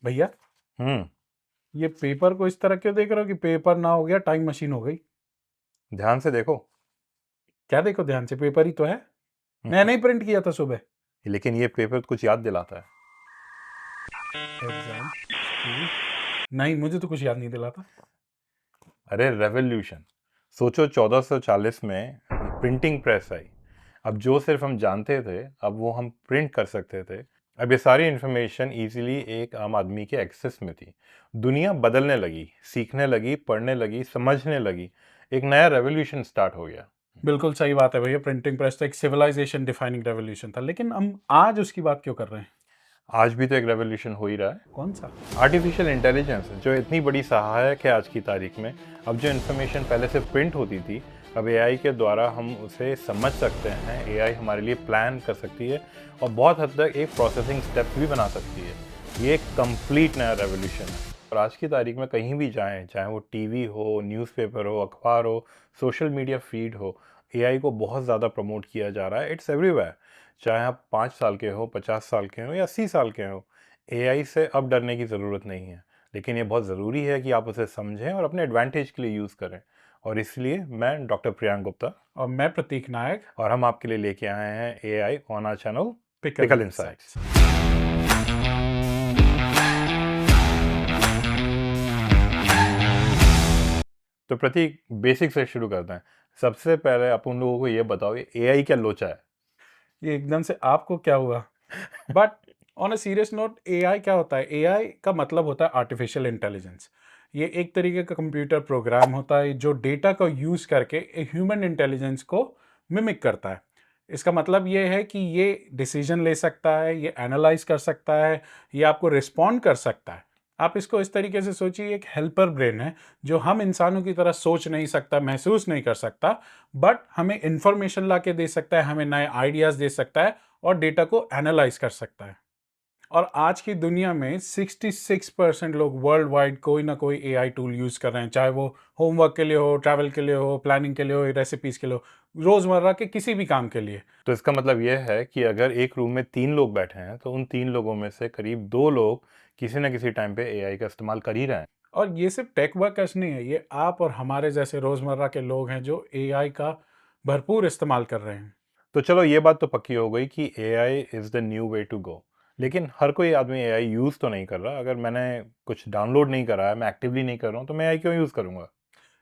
भैया, हम्म। ये पेपर को इस तरह क्यों देख रहे हो कि पेपर ना हो गया टाइम मशीन हो गई? ध्यान से देखो। क्या देखो ध्यान से, पेपर ही तो है। हम्म, मैंने ही प्रिंट किया था सुबह। लेकिन ये पेपर कुछ याद दिलाता है। Exam, school. नहीं, मुझे तो कुछ याद नहीं दिलाता। अरे रेवोल्यूशन। सोचो 1440 में प्रिंटिंग प्रेस आई। अब जो सिर्फ हम जानते थे अब वो हम प्रिंट कर सकते थे। अब ये सारी इन्फॉर्मेशन इजीली एक आम आदमी के एक्सेस में थी। दुनिया बदलने लगी, सीखने लगी, पढ़ने लगी, समझने लगी। एक नया रेवोल्यूशन स्टार्ट हो गया। बिल्कुल सही बात है भैया, प्रिंटिंग प्रेस तो एक सिविलाइजेशन डिफाइनिंग रेवोल्यूशन था, लेकिन हम आज उसकी बात क्यों कर रहे हैं? आज भी तो एक रेवोल्यूशन हो ही रहा है। कौन सा? आर्टिफिशियल इंटेलिजेंस जो इतनी बड़ी सहायक है आज की तारीख में। अब जो इन्फॉर्मेशन पहले से प्रिंट होती थी, अब एआई के द्वारा हम उसे समझ सकते हैं। एआई हमारे लिए प्लान कर सकती है और बहुत हद तक एक प्रोसेसिंग स्टेप भी बना सकती है। ये एक कंप्लीट नया रेवोल्यूशन है। और आज की तारीख में कहीं भी जाएं, चाहे वो टीवी हो, न्यूज़पेपर हो, अखबार हो, सोशल मीडिया फीड हो, एआई को बहुत ज़्यादा प्रमोट किया जा रहा है। It's everywhere. चाहे आप 5 साल के हो, 50 साल के हो या 80 साल के हो, एआई से अब डरने की ज़रूरत नहीं है। लेकिन ये बहुत ज़रूरी है कि आप उसे समझें और अपने एडवांटेज के लिए यूज़ करें। और इसलिए मैं डॉक्टर प्रियांक गुप्ता और मैं प्रतीक नायक। और हम आपके लिए लेके आए हैं AI on our channel pickle pickle insights. Insights. तो प्रतीक, बेसिक से शुरू करते हैं। सबसे पहले आप उन लोगों को ये बताओ, ये एआई क्या लोचा है? ये एकदम से आपको क्या हुआ? But on a serious note, AI क्या होता है? एआई का मतलब होता है आर्टिफिशियल इंटेलिजेंस। ये एक तरीके का कंप्यूटर प्रोग्राम होता है जो डेटा को यूज करके ह्यूमन इंटेलिजेंस को मिमिक करता है। इसका मतलब ये है कि ये डिसीजन ले सकता है, ये एनालाइज कर सकता है, ये आपको रिस्पॉन्ड कर सकता है। आप इसको इस तरीके से सोचिए, एक हेल्पर ब्रेन है जो हम इंसानों की तरह सोच नहीं सकता, महसूस नहीं कर सकता, बट हमें इंफॉर्मेशन ला के दे सकता है, हमें नए आइडियाज दे सकता है और डेटा को एनालाइज कर सकता है। और आज की दुनिया में 66% लोग वर्ल्ड वाइड कोई ना कोई एआई टूल यूज कर रहे हैं, चाहे वो होमवर्क के लिए हो, ट्रैवल के लिए हो, प्लानिंग के लिए हो, रेसिपीज के लिए हो, रोजमर्रा के किसी भी काम के लिए। तो इसका मतलब ये है कि अगर एक रूम में 3 लोग बैठे हैं तो उन 3 लोगों में से करीब 2 लोग किसी न किसी टाइम पे एआई का इस्तेमाल कर ही रहे हैं। और ये सिर्फ टेक वर्कर्स नहीं है, ये आप और हमारे जैसे रोजमर्रा के लोग हैं जो एआई का भरपूर इस्तेमाल कर रहे हैं। तो चलो, ये बात तो पक्की हो गई कि AI is the new way to go. लेकिन हर कोई आदमी एआई यूज़ तो नहीं कर रहा। अगर मैंने कुछ डाउनलोड नहीं करा है, मैं एक्टिवली नहीं कर रहा हूँ, तो मैं एआई क्यों यूज़ करूँगा?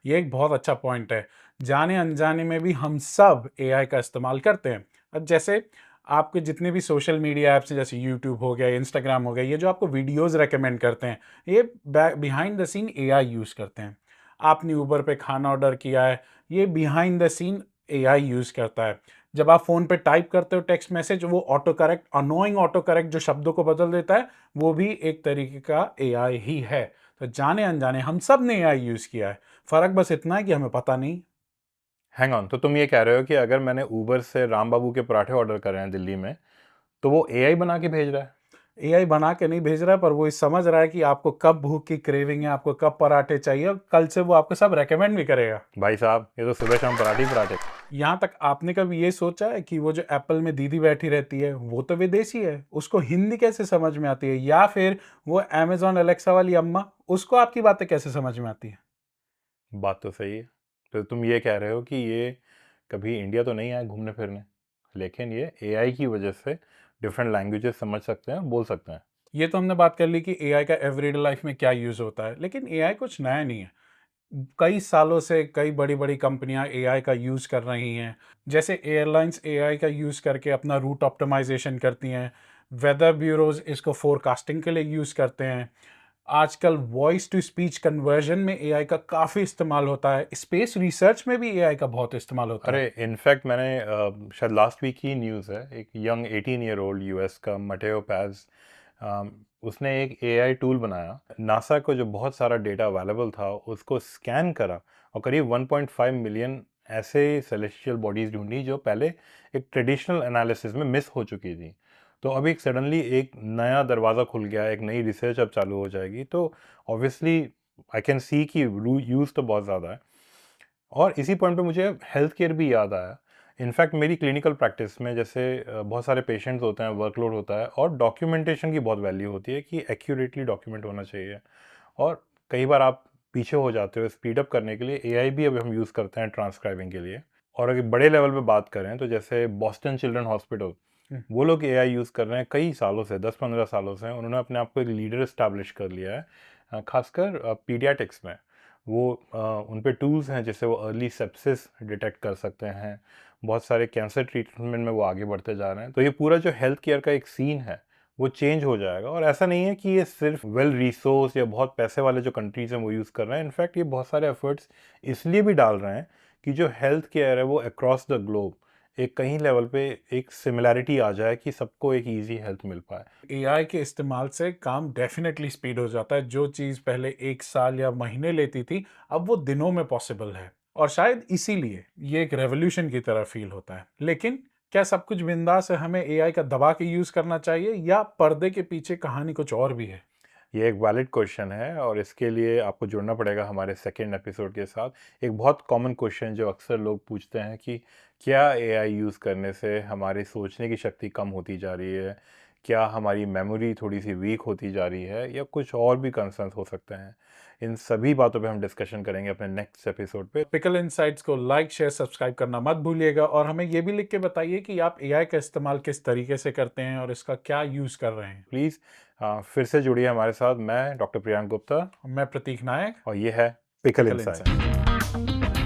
ये एक बहुत अच्छा पॉइंट है। जाने अनजाने में भी हम सब एआई का इस्तेमाल करते हैं। अब जैसे आपके जितने भी सोशल मीडिया ऐप्स हैं, जैसे यूट्यूब हो गया, इंस्टाग्राम हो गया, ये जो आपको वीडियोस रेकमेंड करते हैं, ये behind the scene AI use करते हैं। आपने ऊबर पे खाना ऑर्डर किया है, ये behind the scene AI use करता है। जब आप फ़ोन पे टाइप करते हो टेक्स्ट मैसेज, वो autocorrect, annoying autocorrect जो शब्दों को बदल देता है, वो भी एक तरीके का एआई ही है। तो जाने अनजाने हम सब ने एआई यूज़ किया है। फ़र्क बस इतना है कि हमें पता नहीं। हैंग ऑन, तो तुम ये कह रहे हो कि अगर मैंने ऊबर से राम बाबू के पराठे ऑर्डर करे हैं दिल्ली में, तो वो एआई बना के भेज रहा है? एआई बना के नहीं भेज रहा है, पर वो ये समझ रहा है कि आपको कब भूख की क्रेविंग है, आपको कब पराठे चाहिए, और कल से वो आपको सब रेकमेंड भी करेगा। भाई साहब, ये तो सुबह शाम पराठे ही पराठे। यहाँ तक आपने कभी ये सोचा है कि वो जो एप्पल में दीदी बैठी रहती है, वो तो विदेशी है, उसको हिंदी कैसे समझ में आती है? या फिर वो अमेज़न एलेक्सा वाली अम्मा, उसको आपकी बातें कैसे समझ में आती है? बात तो सही है। तो तुम ये कह रहे हो कि ये कभी इंडिया तो नहीं आए घूमने फिरने, लेकिन ये एआई की वजह से डिफरेंट लैंग्वेजेस समझ सकते हैं, बोल सकते हैं। ये तो हमने बात कर ली कि एआई का एवरीडे लाइफ में क्या यूज़ होता है, लेकिन एआई कुछ नया नहीं है। कई सालों से कई बड़ी-बड़ी कंपनियां एआई का यूज़ कर रही हैं। जैसे एयरलाइंस एआई का यूज़ करके अपना रूट ऑप्टिमाइज़ेशन करती हैं। वेदर ब्यूरोज़ इसको फोरकास्टिंग के लिए यूज़ करते हैं। आजकल वॉइस टू स्पीच कन्वर्जन में एआई का काफ़ी इस्तेमाल होता है। स्पेस रिसर्च में भी एआई का बहुत इस्तेमाल होता अरे है। इनफैक्ट मैंने शायद लास्ट वीक की न्यूज़ है, एक यंग 18 ईयर ओल्ड यूएस का मटेओ पैज, उसने एक एआई टूल बनाया। नासा को जो बहुत सारा डेटा अवेलेबल था उसको स्कैन करा और करीब 1.5 मिलियन ऐसे सेलेस्टियल बॉडीज़ ढूंढी जो पहले एक ट्रेडिशनल एनालिसिस में मिस हो चुकी थी। तो अभी सडनली एक नया दरवाज़ा खुल गया, एक नई रिसर्च अब चालू हो जाएगी। तो ऑब्वियसली आई कैन सी कि यूज़ तो बहुत ज़्यादा है। और इसी पॉइंट पे मुझे हेल्थ केयर भी याद आया इनफैक्ट मेरी क्लिनिकल प्रैक्टिस में जैसे बहुत सारे पेशेंट्स होते हैं, वर्कलोड होता है और डॉक्यूमेंटेशन की बहुत वैल्यू होती है कि एक्यूरेटली डॉक्यूमेंट होना चाहिए। और कई बार आप पीछे हो जाते हो, स्पीड अप करने के लिए एआई भी अब हम यूज़ करते हैं ट्रांसक्राइबिंग के लिए। और अगर बड़े लेवल पे बात करें तो जैसे बॉस्टन चिल्ड्रन हॉस्पिटल, हुँ। वो लोग एआई यूज़ कर रहे हैं कई सालों से, 10-15 सालों से। उन्होंने अपने आप को एक लीडर एस्टैब्लिश कर लिया है, खासकर पीडियाट्रिक्स में। वो उन पे टूल्स हैं जिससे वो अर्ली सेप्सिस डिटेक्ट कर सकते हैं। बहुत सारे कैंसर ट्रीटमेंट में वो आगे बढ़ते जा रहे हैं। तो ये पूरा जो हेल्थ केयर का एक सीन है, वो चेंज हो जाएगा। और ऐसा नहीं है कि ये सिर्फ वेल रिसोर्स या बहुत पैसे वाले जो कंट्रीज़ हैं वो यूज़ कर रहे हैं। इनफैक्ट ये बहुत सारे एफर्ट्स इसलिए भी डाल रहे हैं कि जो हेल्थ केयर है वो अक्रॉस द ग्लोब एक कहीं लेवल पे एक सिमिलैरिटी आ जाए कि सबको एक ईज़ी हेल्थ मिल पाए। एआई के इस्तेमाल से काम डेफ़िनेटली स्पीड हो जाता है। जो चीज़ पहले 1 साल या महीने लेती थी, अब वो दिनों में पॉसिबल है और शायद इसीलिए ये एक रेवोल्यूशन की तरह फ़ील होता है। लेकिन क्या सब कुछ बिंदास है, हमें एआई का दबा के यूज़ करना चाहिए या पर्दे के पीछे कहानी कुछ और भी है? ये एक वैलिड क्वेश्चन है और इसके लिए आपको जुड़ना पड़ेगा हमारे सेकंड एपिसोड के साथ। एक बहुत कॉमन क्वेश्चन जो अक्सर लोग पूछते हैं कि क्या एआई यूज़ करने से हमारी सोचने की शक्ति कम होती जा रही है? क्या हमारी मेमोरी थोड़ी-सी वीक होती जा रही है या कुछ और भी कंसर्न्स हो सकते हैं? इन सभी बातों पे हम डिस्कशन करेंगे अपने नेक्स्ट एपिसोड पे। पिकल इनसाइट्स को लाइक, शेयर, सब्सक्राइब करना मत भूलिएगा और हमें ये भी लिख के बताइए कि आप एआई का इस्तेमाल किस तरीके से करते हैं और इसका क्या यूज़ कर रहे हैं। प्लीज़ फिर से जुड़िए हमारे साथ। मैं डॉक्टर प्रियांक गुप्ता मैं प्रतीक नायक, और ये है पिकल पिकल इनसाइड। इनसाइट्स।